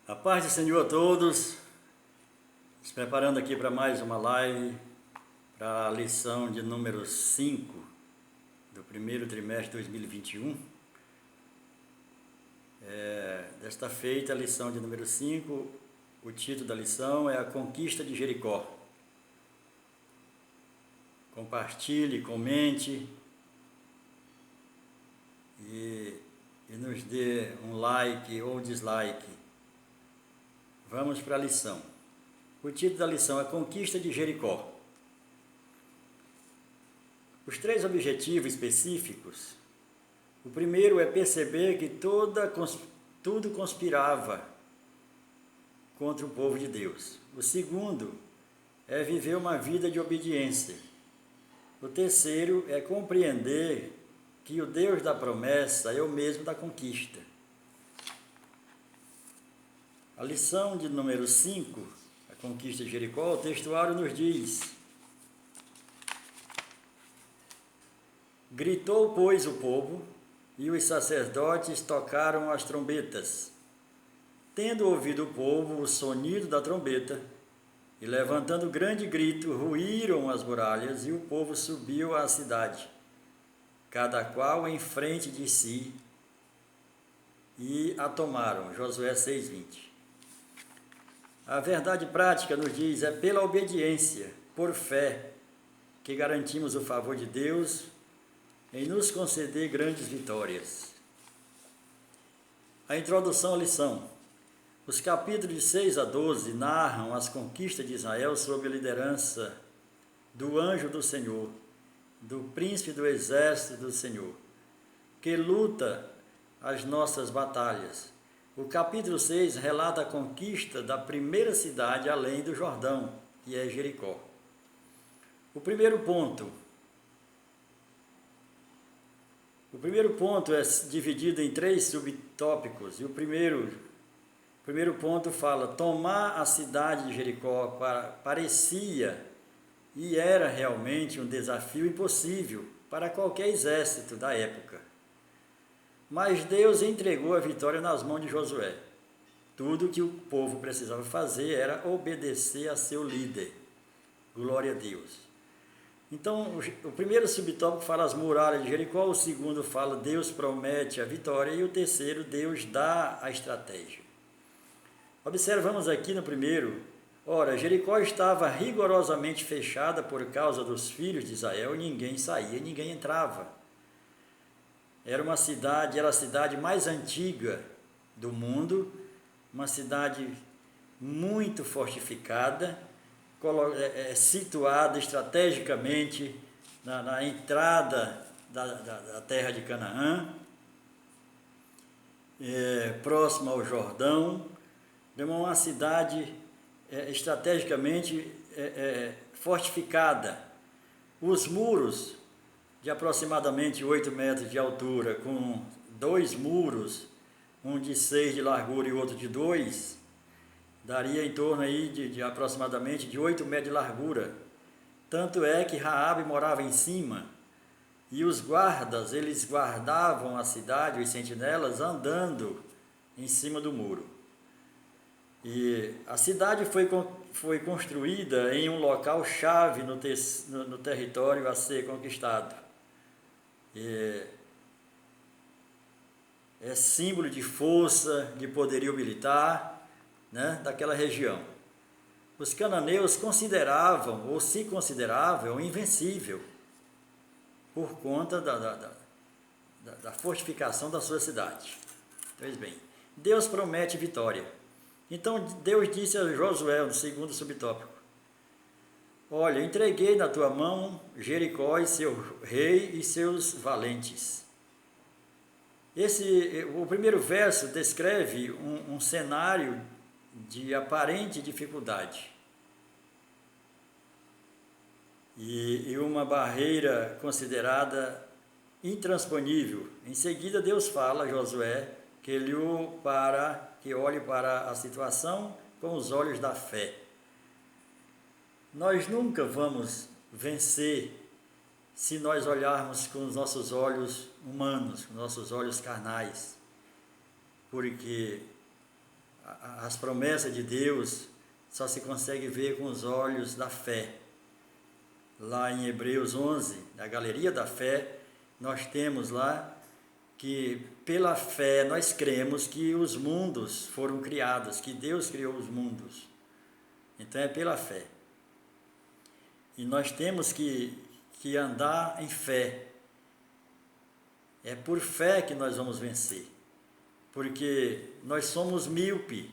A paz do Senhor a todos, se preparando aqui para mais uma live, para a lição de número 5 do primeiro trimestre de 2021. Desta feita, a lição de número 5, o título da lição é A Conquista de Jericó. Compartilhe, comente e nos dê um like ou dislike. Vamos para a lição. O título da lição é A Conquista de Jericó. Os 3 objetivos específicos. O primeiro é perceber que tudo conspirava contra o povo de Deus. O segundo é viver uma vida de obediência. O terceiro é compreender que o Deus da promessa é o mesmo da conquista. A lição de número 5, a conquista de Jericó, o textuário nos diz: Gritou, pois, o povo, e os sacerdotes tocaram as trombetas. Tendo ouvido o povo o sonido da trombeta, e levantando grande grito, ruíram as muralhas, e o povo subiu à cidade, cada qual em frente de si, e a tomaram. Josué 6:20. A verdade prática nos diz, é pela obediência, por fé, que garantimos o favor de Deus em nos conceder grandes vitórias. A introdução à lição. Os capítulos de 6 a 12 narram as conquistas de Israel sob a liderança do anjo do Senhor, do príncipe do exército do Senhor, que luta as nossas batalhas. O capítulo 6 relata a conquista da primeira cidade além do Jordão, que é Jericó. O primeiro ponto é dividido em 3 subtópicos, e o primeiro ponto fala: tomar a cidade de Jericó parecia e era realmente um desafio impossível para qualquer exército da época. Mas Deus entregou a vitória nas mãos de Josué. Tudo que o povo precisava fazer era obedecer a seu líder. Glória a Deus. Então, o primeiro subtópico fala as muralhas de Jericó, o segundo fala Deus promete a vitória e o terceiro, Deus dá a estratégia. Observamos aqui no primeiro, ora, Jericó estava rigorosamente fechada por causa dos filhos de Israel e ninguém saía, ninguém entrava. Era a cidade mais antiga do mundo, uma cidade muito fortificada, situada estrategicamente na entrada da terra de Canaã, próxima ao Jordão, uma cidade estrategicamente fortificada. Os muros de aproximadamente 8 metros de altura, com 2 muros, um de 6 de largura e outro de 2, daria em torno aí de aproximadamente de 8 metros de largura. Tanto é que Raabe morava em cima, e os guardas, eles guardavam a cidade, os sentinelas, andando em cima do muro. E a cidade foi construída em um local chave no território a ser conquistado. É símbolo de força, de poderio militar, né, daquela região. Os cananeus se consideravam invencível por conta da fortificação da sua cidade. Pois bem, Deus promete vitória. Então Deus disse a Josué, no segundo subtópico: olha, entreguei na tua mão Jericó e seu rei e seus valentes. O primeiro verso descreve um cenário de aparente dificuldade e uma barreira considerada intransponível. Em seguida, Deus fala a Josué que olhe para a situação com os olhos da fé. Nós nunca vamos vencer se nós olharmos com os nossos olhos humanos, com nossos olhos carnais, porque as promessas de Deus só se consegue ver com os olhos da fé. Lá em Hebreus 11, na galeria da fé, nós temos lá que pela fé nós cremos que os mundos foram criados, que Deus criou os mundos. Então é pela fé. E nós temos que andar em fé. É por fé que nós vamos vencer. Porque nós somos míope.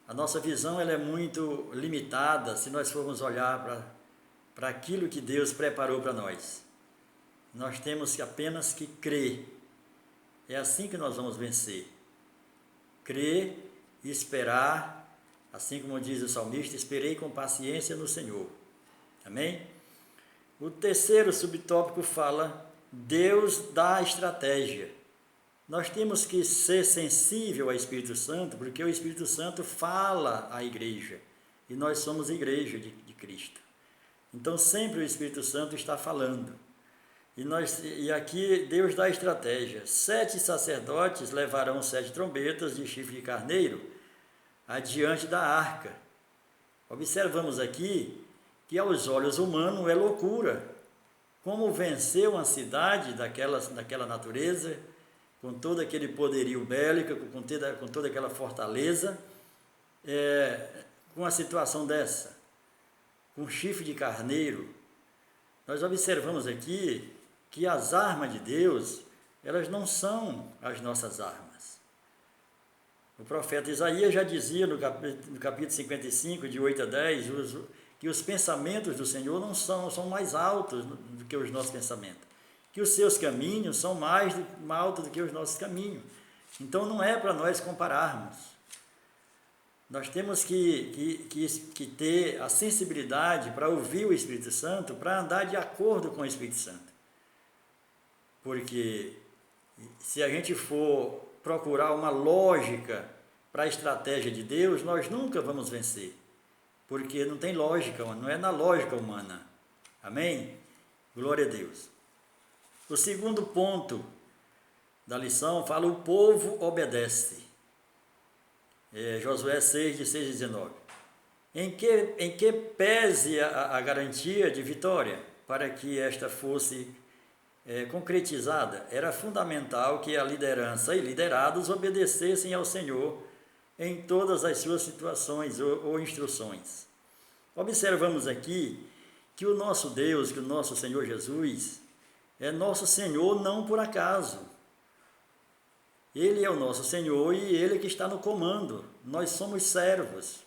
A nossa visão ela é muito limitada se nós formos olhar para aquilo que Deus preparou para nós. Nós temos apenas que crer. É assim que nós vamos vencer. Crer e esperar, assim como diz o salmista, esperei com paciência no Senhor. Amém? O terceiro subtópico fala, Deus dá estratégia. Nós temos que ser sensível ao Espírito Santo, porque o Espírito Santo fala à igreja, e nós somos igreja de Cristo. Então sempre o Espírito Santo está falando. E aqui Deus dá estratégia. 7 sacerdotes levarão 7 trombetas de chifre de carneiro adiante da arca. Observamos aqui que aos olhos humanos é loucura. Como vencer uma cidade daquela natureza, com todo aquele poderio bélico, com toda aquela fortaleza, com uma situação dessa, com chifre de carneiro. Nós observamos aqui que as armas de Deus, elas não são as nossas armas. O profeta Isaías já dizia no capítulo 55, de 8 a 10, que os pensamentos do Senhor não são mais altos do que os nossos pensamentos, que os seus caminhos são mais altos do que os nossos caminhos. Então não é para nós compararmos. Nós temos que ter a sensibilidade para ouvir o Espírito Santo, para andar de acordo com o Espírito Santo. Porque se a gente for procurar uma lógica para a estratégia de Deus, nós nunca vamos vencer. Porque não tem lógica, não é na lógica humana. Amém? Glória a Deus. O segundo ponto da lição fala, o povo obedece. Josué 6, de 6 a 19. Em que pese a garantia de vitória, para que esta fosse concretizada, era fundamental que a liderança e liderados obedecessem ao Senhor em todas as suas situações ou instruções. Observamos aqui que o nosso Deus, que o nosso Senhor Jesus, é nosso Senhor não por acaso. Ele é o nosso Senhor e Ele que está no comando. Nós somos servos.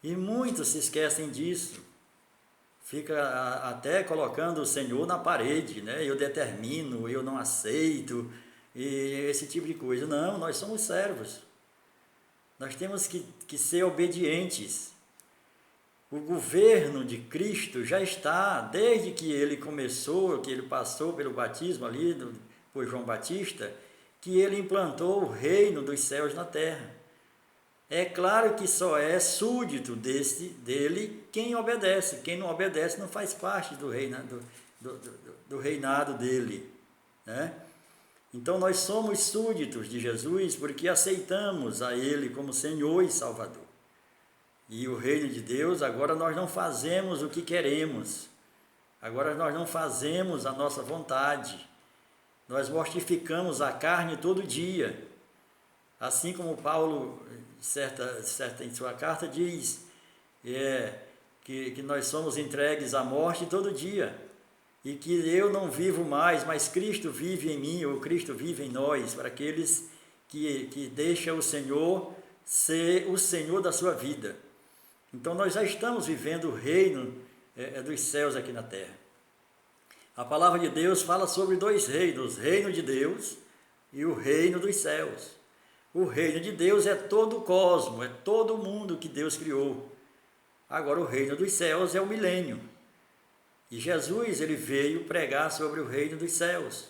E muitos se esquecem disso. Fica até colocando o Senhor na parede, né? Eu determino, eu não aceito, e esse tipo de coisa. Não, nós somos servos. Nós temos que ser obedientes. O governo de Cristo já está, desde que ele começou, que ele passou pelo batismo ali, por João Batista, que ele implantou o reino dos céus na terra. É claro que só é súdito dele quem obedece. Quem não obedece não faz parte do reinado dele, né? Então nós somos súditos de Jesus porque aceitamos a Ele como Senhor e Salvador. E o reino de Deus, agora nós não fazemos o que queremos. Agora nós não fazemos a nossa vontade. Nós mortificamos a carne todo dia. Assim como Paulo, em sua carta, diz que nós somos entregues à morte todo dia. E que eu não vivo mais, mas Cristo vive em mim, ou Cristo vive em nós, para aqueles que deixam o Senhor ser o Senhor da sua vida. Então nós já estamos vivendo o reino dos céus aqui na terra. A palavra de Deus fala sobre 2 reinos, o reino de Deus e o reino dos céus. O reino de Deus é todo o cosmo, é todo o mundo que Deus criou. Agora o reino dos céus é o milênio. E Jesus, ele veio pregar sobre o reino dos céus,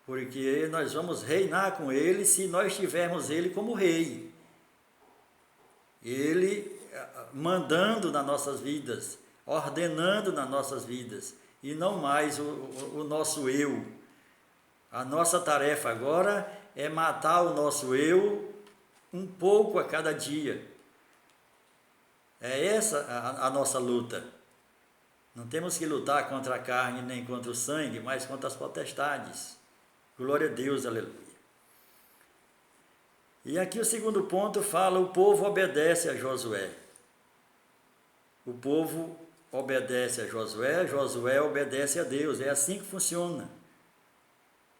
porque nós vamos reinar com ele se nós tivermos ele como rei. Ele mandando nas nossas vidas, ordenando nas nossas vidas, e não mais o nosso eu. A nossa tarefa agora é matar o nosso eu um pouco a cada dia. É essa a nossa luta. Não temos que lutar contra a carne nem contra o sangue, mas contra as potestades. Glória a Deus, aleluia. E aqui o segundo ponto fala: o povo obedece a Josué. O povo obedece a Josué, Josué obedece a Deus. É assim que funciona.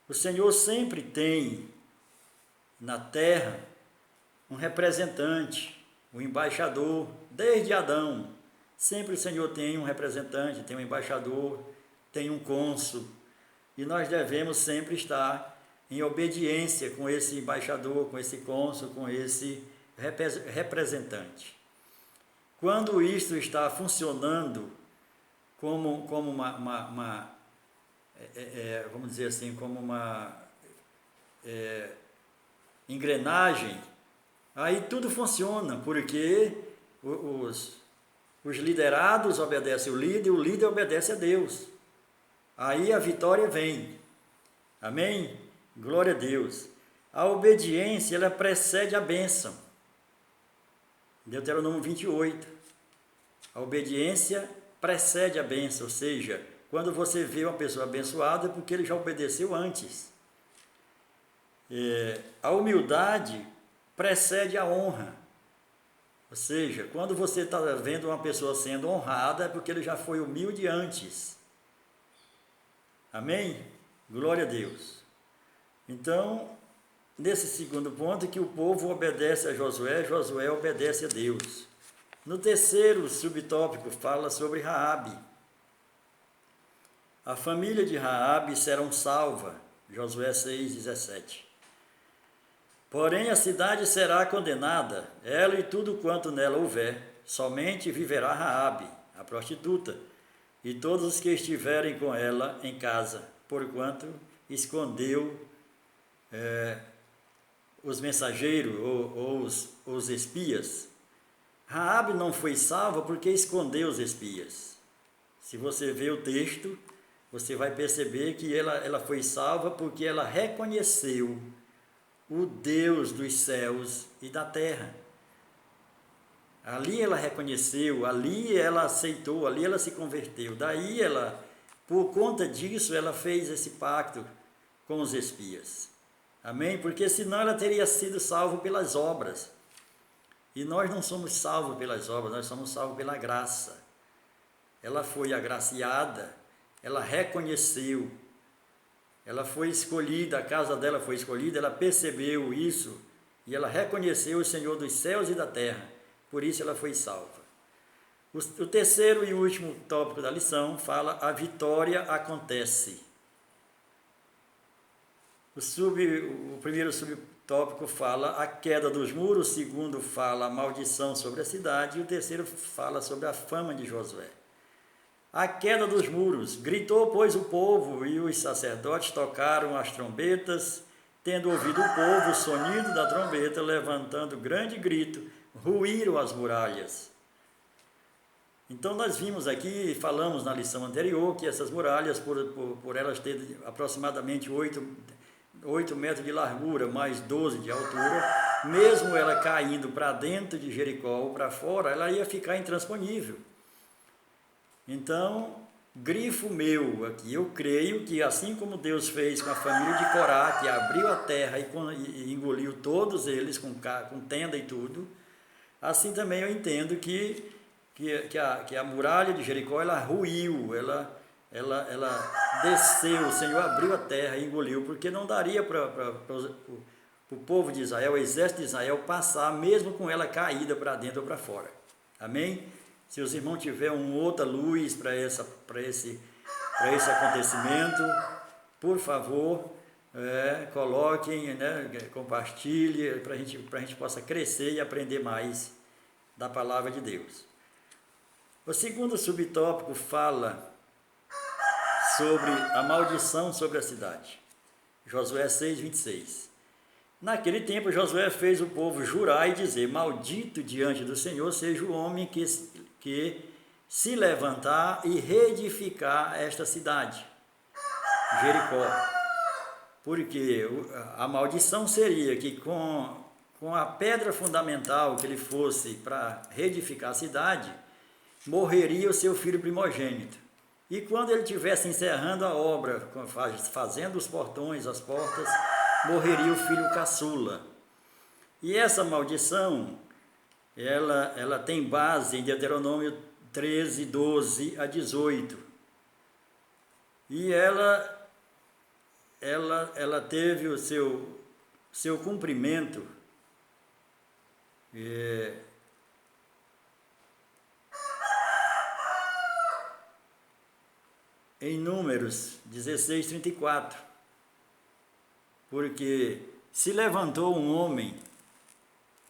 O Senhor sempre tem na terra um representante, um embaixador, desde Adão. Sempre o Senhor tem um representante, tem um embaixador, tem um cônsul. E nós devemos sempre estar em obediência com esse embaixador, com esse cônsul, com esse representante. Quando isto está funcionando como vamos dizer assim, como uma engrenagem, aí tudo funciona, porque os liderados obedecem o líder obedece a Deus. Aí a vitória vem. Amém? Glória a Deus. A obediência, ela precede a bênção. Deuteronômio 28. A obediência precede a bênção, ou seja, quando você vê uma pessoa abençoada, é porque ele já obedeceu antes. A humildade precede a honra. Ou seja, quando você está vendo uma pessoa sendo honrada, é porque ele já foi humilde antes. Amém? Glória a Deus. Então, nesse segundo ponto, que o povo obedece a Josué, Josué obedece a Deus. No terceiro subtópico, fala sobre Raabe. A família de Raabe será salva. Josué 6,17. Porém, a cidade será condenada, ela e tudo quanto nela houver, somente viverá Raabe, a prostituta, e todos os que estiverem com ela em casa, porquanto escondeu os mensageiros ou os espias. Raabe não foi salva porque escondeu os espias. Se você vê o texto, você vai perceber que ela foi salva porque ela reconheceu o Deus dos céus e da terra. Ali ela reconheceu, ali ela aceitou, ali ela se converteu. Daí ela, por conta disso, ela fez esse pacto com os espias. Amém? Porque senão ela teria sido salva pelas obras. E nós não somos salvos pelas obras, nós somos salvos pela graça. Ela foi agraciada, ela reconheceu, ela foi escolhida, a casa dela foi escolhida, ela percebeu isso e ela reconheceu o Senhor dos céus e da terra, por isso ela foi salva. O terceiro e último tópico da lição fala: a vitória acontece. O primeiro subtópico fala a queda dos muros, o segundo fala a maldição sobre a cidade e o terceiro fala sobre a fama de Josué. A queda dos muros. Gritou, pois, o povo, e os sacerdotes tocaram as trombetas, tendo ouvido o povo o sonido da trombeta, levantando grande grito, ruíram as muralhas. Então nós vimos aqui, falamos na lição anterior, que essas muralhas, por elas terem aproximadamente 8 metros de largura, mais 12 de altura, mesmo ela caindo para dentro de Jericó ou para fora, ela ia ficar intransponível. Então, grifo meu aqui, eu creio que assim como Deus fez com a família de Corá, que abriu a terra e engoliu todos eles com tenda e tudo, assim também eu entendo que a muralha de Jericó, ela ruiu, ela desceu, o Senhor abriu a terra e engoliu, porque não daria para o povo de Israel, o exército de Israel, passar, mesmo com ela caída para dentro ou para fora. Amém? Se os irmãos tiverem uma outra luz para esse acontecimento, por favor, coloquem, compartilhem, para a gente possa crescer e aprender mais da palavra de Deus. O segundo subtópico fala sobre a maldição sobre a cidade. Josué 6:26. Naquele tempo, Josué fez o povo jurar e dizer: maldito diante do Senhor seja o homem que se levantar e reedificar esta cidade, Jericó. Porque a maldição seria que com com a pedra fundamental que ele fosse para reedificar a cidade, morreria o seu filho primogênito. E quando ele estivesse encerrando a obra, fazendo os portões, as portas, morreria o filho caçula. E essa maldição, ela tem base em Deuteronômio 13, 12 a 18. E ela teve o seu cumprimento em Números 16, 34. Porque se levantou um homem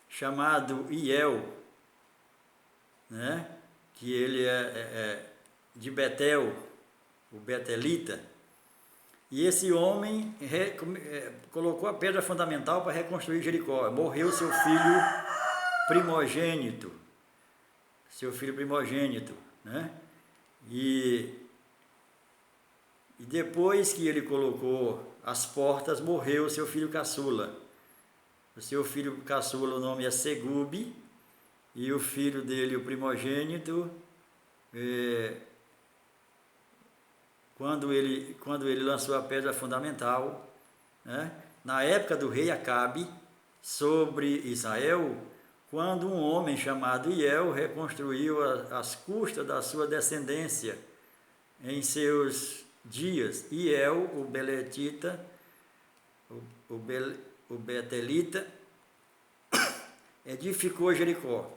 chamado Iel, né? Que ele é de Betel, o betelita, e esse homem colocou a pedra fundamental para reconstruir Jericó. Morreu seu filho primogênito, né? E depois que ele colocou as portas, morreu seu filho caçula. O seu filho caçula, o nome é Segube, e o filho dele, o primogênito, quando ele lançou a pedra fundamental, né, na época do rei Acabe, sobre Israel, quando um homem chamado Iel reconstruiu as custas da sua descendência em seus dias. Iel, o beletita, o betelita, edificou Jericó.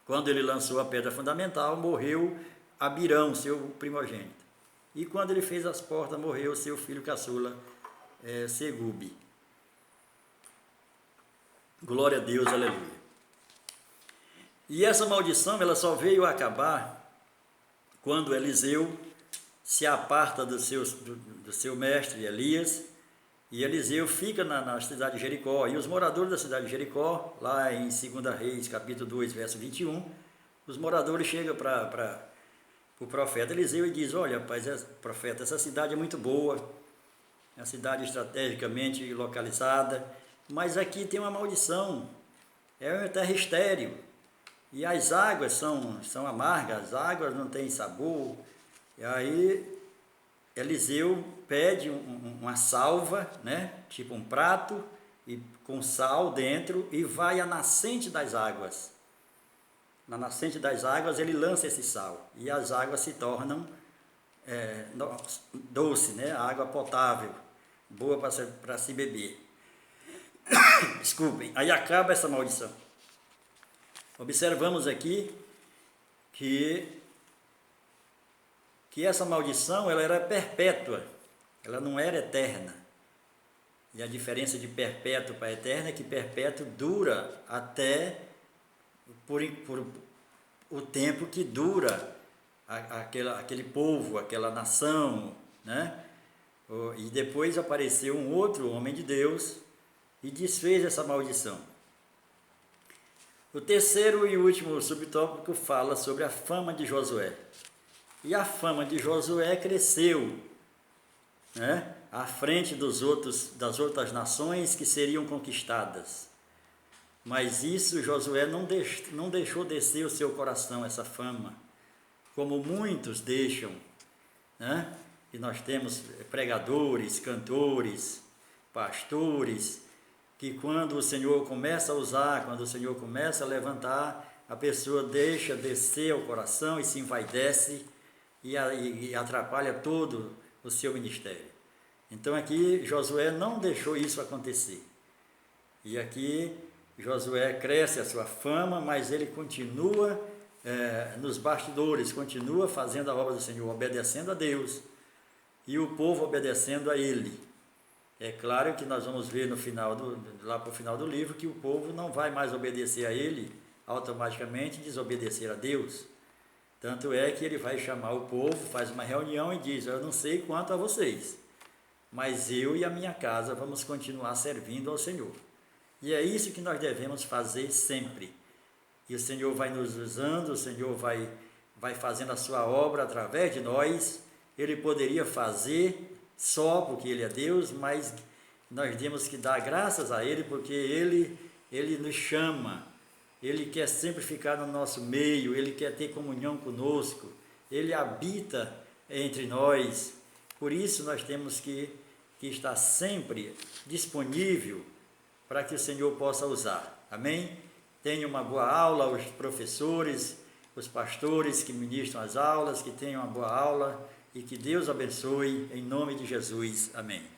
Quando ele lançou a pedra fundamental, morreu Abirão, seu primogênito. E quando ele fez as portas, morreu seu filho caçula, Segube. Glória a Deus, aleluia. E essa maldição, ela só veio acabar quando Eliseu se aparta do seu mestre Elias, e Eliseu fica na cidade de Jericó. E os moradores da cidade de Jericó, lá em 2 Reis, capítulo 2, verso 21, os moradores chegam para o profeta Eliseu e dizem: olha, rapaz, profeta, essa cidade é muito boa, é uma cidade estrategicamente localizada, mas aqui tem uma maldição, é uma terra estéril, e as águas são amargas, as águas não têm sabor. E aí Eliseu pede uma salva, né, tipo um prato, e com sal dentro, e vai à nascente das águas. Na nascente das águas ele lança esse sal, e as águas se tornam doce, né, água potável, boa para se beber. Desculpem, aí acaba essa maldição. Observamos aqui que essa maldição ela era perpétua, ela não era eterna. E a diferença de perpétuo para eterno é que perpétuo dura até por o tempo que dura aquele povo, aquela nação, né? E depois apareceu um outro homem de Deus e desfez essa maldição. O terceiro e último subtópico fala sobre a fama de Josué. E a fama de Josué cresceu, né, à frente das outras nações que seriam conquistadas. Mas isso Josué não deixou descer o seu coração, essa fama, como muitos deixam, né? E nós temos pregadores, cantores, pastores, que quando o Senhor começa a usar, quando o Senhor começa a levantar, a pessoa deixa descer o coração e se envaidece e atrapalha todo o seu ministério. Então aqui Josué não deixou isso acontecer. E aqui Josué cresce a sua fama, mas ele continua nos bastidores, continua fazendo a obra do Senhor, obedecendo a Deus, e o povo obedecendo a ele. É claro que nós vamos ver lá para o final do livro que o povo não vai mais obedecer a ele, automaticamente desobedecer a Deus. Tanto é que ele vai chamar o povo, faz uma reunião e diz: eu não sei quanto a vocês, mas eu e a minha casa vamos continuar servindo ao Senhor. E é isso que nós devemos fazer sempre. E o Senhor vai nos usando, o Senhor vai fazendo a sua obra através de nós. Ele poderia fazer só porque Ele é Deus, mas nós temos que dar graças a Ele, porque Ele Ele nos chama, Ele quer sempre ficar no nosso meio, Ele quer ter comunhão conosco, Ele habita entre nós. Por isso nós temos que estar sempre disponível para que o Senhor possa usar. Amém? Tenha uma boa aula, os professores, os pastores que ministram as aulas, que tenham uma boa aula e que Deus abençoe em nome de Jesus. Amém.